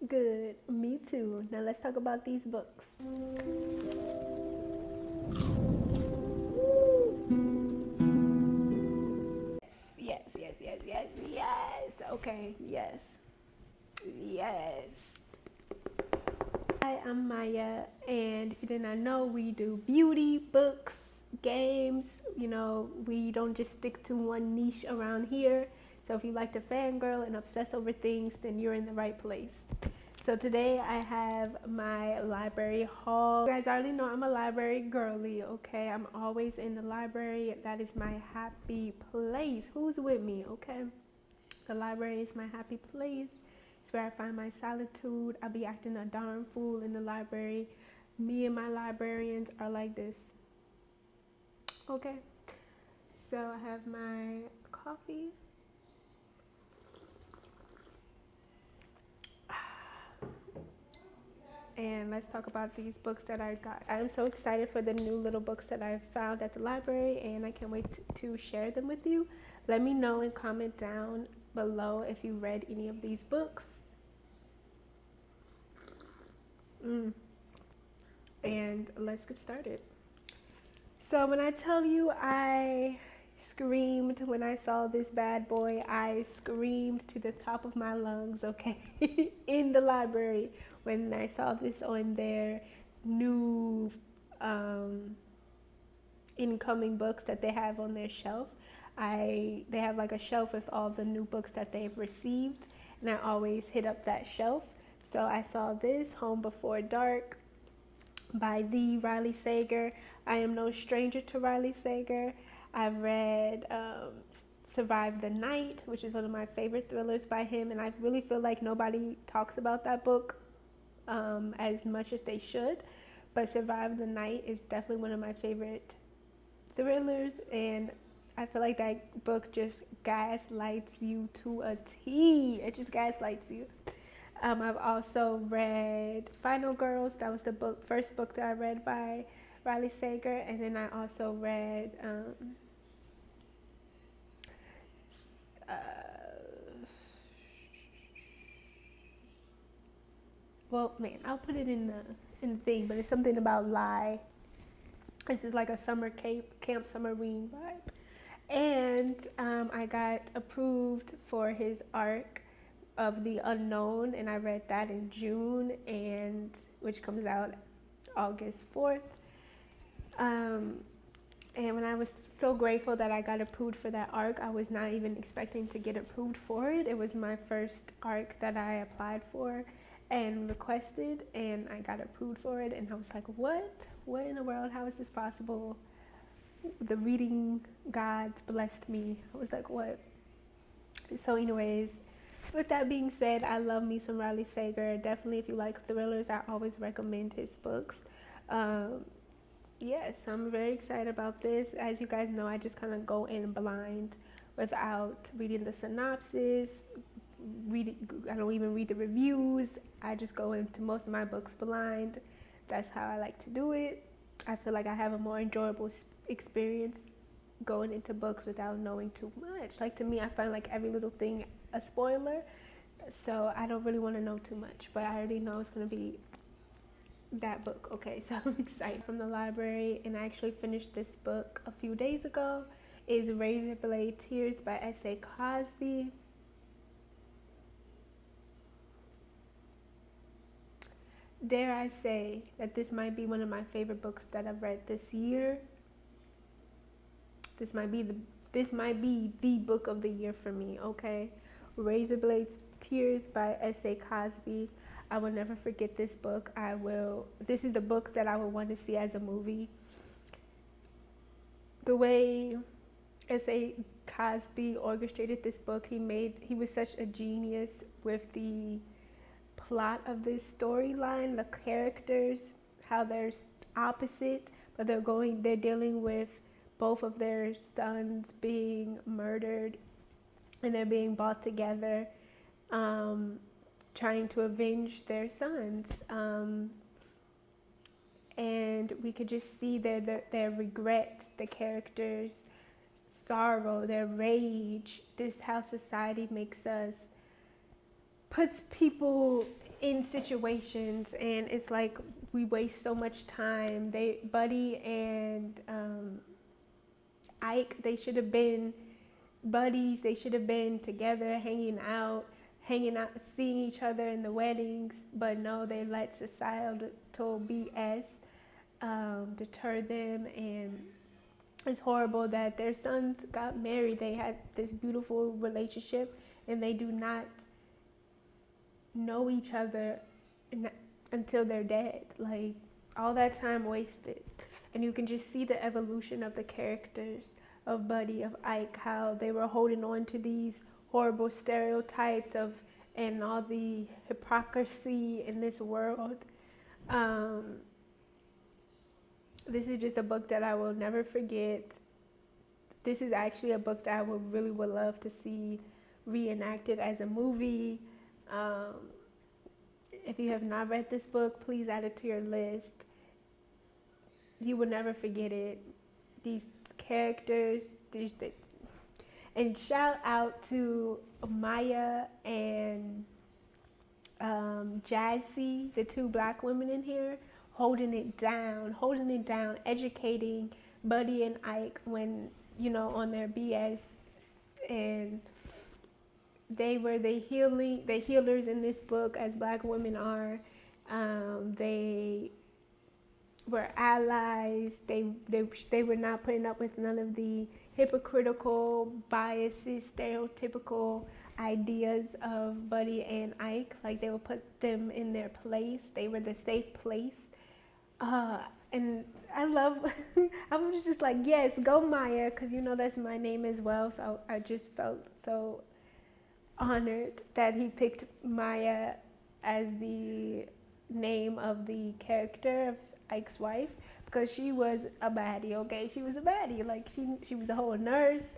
Good. Me too. Now let's talk about these books. Yes, yes, yes, yes, yes, yes. Okay, yes. Yes. Hi, I'm Maya, and if you did not know, we do beauty, books, games. You know, we don't just stick to one niche around here. So if you like to fangirl and obsess over things, then you're in the right place. So today I have my library haul. You guys already know I'm a library girly, okay? I'm always in the library. That is my happy place. Who's with me, okay? The library is my happy place. It's where I find my solitude. I'll be acting a darn fool in the library. Me and my librarians are like this. Okay. So I have my coffee. And let's talk about these books that I got. I'm so excited for the new little books that I found at the library, and I can't wait to share them with you. Let me know and comment down below if you read any of these books. And let's get started. So when I tell you I screamed when I saw this bad boy, I screamed to the top of my lungs, okay, in the library when I saw this on their new incoming books that they have on their shelf. They have like a shelf with all the new books that they've received, and I always hit up that shelf. So I saw this, Home Before Dark, by the Riley Sager. I am no stranger to Riley Sager. I've read Survive the Night, which is one of my favorite thrillers by him, and I really feel like nobody talks about that book as much as they should. But Survive the Night is definitely one of my favorite thrillers, and I feel like that book just gaslights you to a T. It just gaslights you. I've also read Final Girls. That was the first book that I read by Riley Sager. And then I also read well, man, I'll put it in the thing, but it's something about lie. This is like a summer camp submarine vibe. And I got approved for his arc of The Unknown, and I read that in June, and which comes out August 4th. And when I was so grateful that I got approved for that arc, I was not even expecting to get approved for it. It was my first arc that I applied for and requested, and I got approved for it, and I was like, what in the world, how is this possible? The reading gods blessed me. I was like, what? So anyways, with that being said, I love me some Riley Sager. Definitely, if you like thrillers, I always recommend his books. Yes, I'm very excited about this. As you guys know, I just kind of go in blind without reading the synopsis. I don't even read the reviews. I just go into most of my books blind. That's how I like to do it. I feel like I have a more enjoyable experience going into books without knowing too much. Like, to me, I find like every little thing a spoiler, so I don't really want to know too much, but I already know it's going to be that book. Okay, so I'm excited. From the library, and I actually finished this book a few days ago, is Razorblade Tears by S.A. Cosby. Dare I say that this might be one of my favorite books that I've read this year. This might be the book of the year for me, okay? Razorblade Tears by S.A. Cosby. I will never forget this book. This is the book that I would want to see as a movie. The way S.A. Cosby orchestrated this book, he was such a genius with the plot of this storyline, the characters, how they're opposite, but they're dealing with both of their sons being murdered, and they're being brought together, trying to avenge their sons. And we could just see their regret, the characters' sorrow, their rage. This how society puts people in situations, and it's like we waste so much time. Buddy and Ike, they should have been buddies. They should have been together, hanging out, seeing each other in the weddings. But no, they let societal BS deter them, and it's horrible that their sons got married. They had this beautiful relationship, and they do not know each other until they're dead. Like, all that time wasted. And you can just see the evolution of the characters of Buddy, of Ike, how they were holding on to these horrible stereotypes of, and all the hypocrisy in this world. This is just a book that I will never forget. This is actually a book that I would love to see reenacted as a movie. If you have not read this book, please add it to your list. You will never forget it. These characters, and shout out to Maya and Jazzy, the two black women in here, holding it down, educating Buddy and Ike when, on their BS. And they were the healers in this book, as black women are. They were allies. They were not putting up with none of the hypocritical biases, stereotypical ideas of Buddy and Ike. Like, they would put them in their place. They were the safe place. And I was just like, yes, go Maya, because that's my name as well. So I just felt so honored that he picked Maya as the name of the character of Ike's wife, because she was a baddie. Okay, she was a baddie. Like, she was a whole nurse.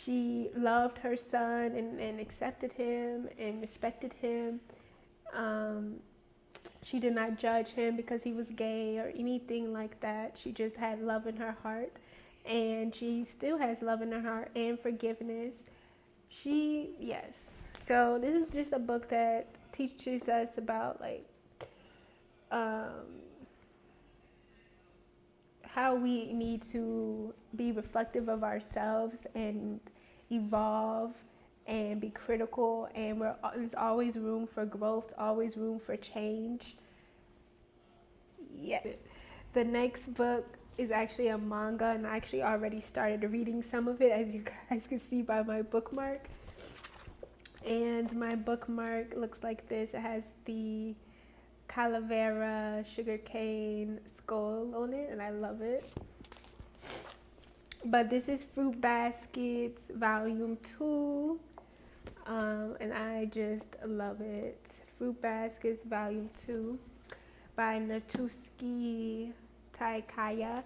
She loved her son and accepted him and respected him. She did not judge him because he was gay or anything like that. She just had love in her heart, and she still has love in her heart and forgiveness. Yes. So this is just a book that teaches us about, like, how we need to be reflective of ourselves and evolve and be critical, and there's always room for growth, always room for change. Yeah. The next book is actually a manga, and I actually already started reading some of it, as you guys can see by my bookmark. And my bookmark looks like this. It has the calavera sugarcane skull on it, and I love it. But this is Fruit Baskets Volume 2, and I just love it. Fruit Baskets Volume 2 by Natsuki Takaya,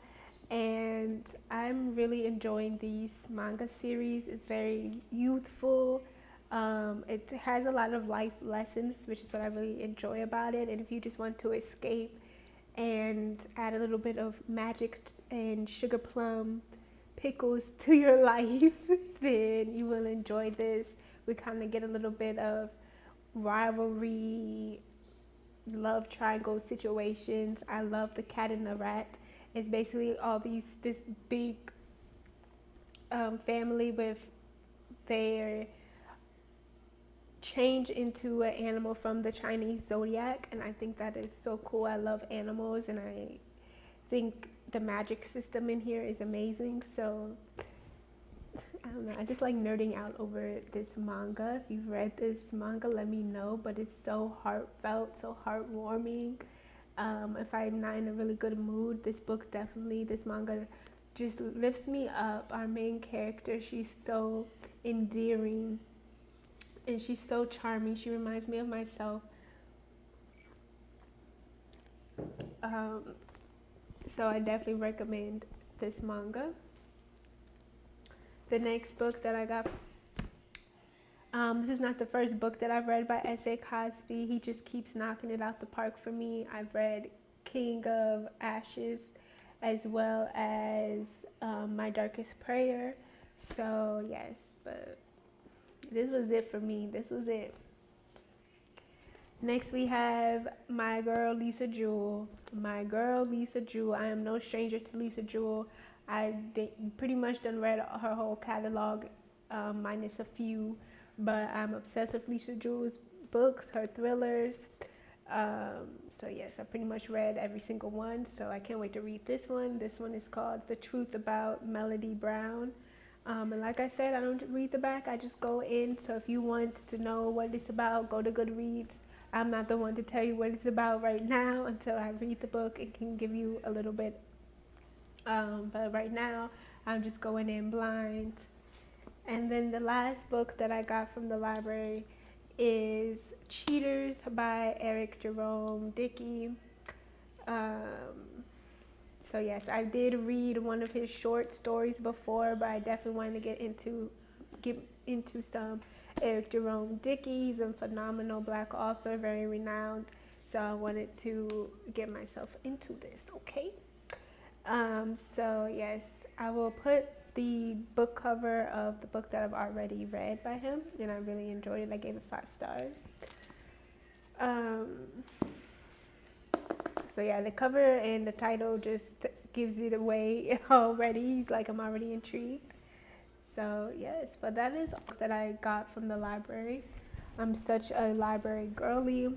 and I'm really enjoying these manga series. It's very youthful. It has a lot of life lessons, which is what I really enjoy about it. And if you just want to escape and add a little bit of magic and sugar plum pickles to your life, then you will enjoy this. We kind of get a little bit of rivalry, love triangle situations. I love the cat and the rat. It's basically this big family with their change into an animal from the Chinese zodiac, and I think that is so cool. I love animals, and I think the magic system in here is amazing. So I don't know, I just like nerding out over this manga. If you've read this manga, let me know. But it's so heartfelt, so heartwarming. If I'm not in a really good mood, this manga just lifts me up. Our main character, she's so endearing, and she's so charming. She reminds me of myself. So I definitely recommend this manga. The next book that I got, this is not the first book that I've read by S.A. Cosby. He just keeps knocking it out the park for me. I've read King of Ashes, as well as My Darkest Prayer. So yes, but this was it for me. This was it. Next, we have my girl Lisa Jewell. My girl Lisa Jewell. I am no stranger to Lisa Jewell. Pretty much done read her whole catalog, minus a few, but I'm obsessed with Lisa Jewell's books, her thrillers. So yes, I pretty much read every single one. So I can't wait to read this one. This one is called The Truth About Melody Browne. And like I said, I don't read the back. I just go in. So if you want to know what it's about, go to Goodreads. I'm not the one to tell you what it's about right now until I read the book and can give you a little bit. But right now, I'm just going in blind. And then the last book that I got from the library is Cheaters by Jerome, Dickey. So yes, I did read one of his short stories before, but I definitely wanted to get into some Jerome, Dickey. He's a phenomenal Black author, very renowned. So I wanted to get myself into this. Okay. So yes, I will put the book cover of the book that I've already read by him, and I really enjoyed it. I gave it 5 stars. So yeah, the cover and the title just gives it away already. Like, I'm already intrigued. So yes, but that is all that I got from the library. I'm such a library girly.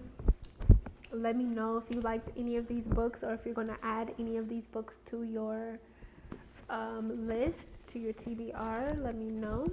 Let me know if you liked any of these books, or if you're gonna add any of these books to your list, to your TBR. Let me know.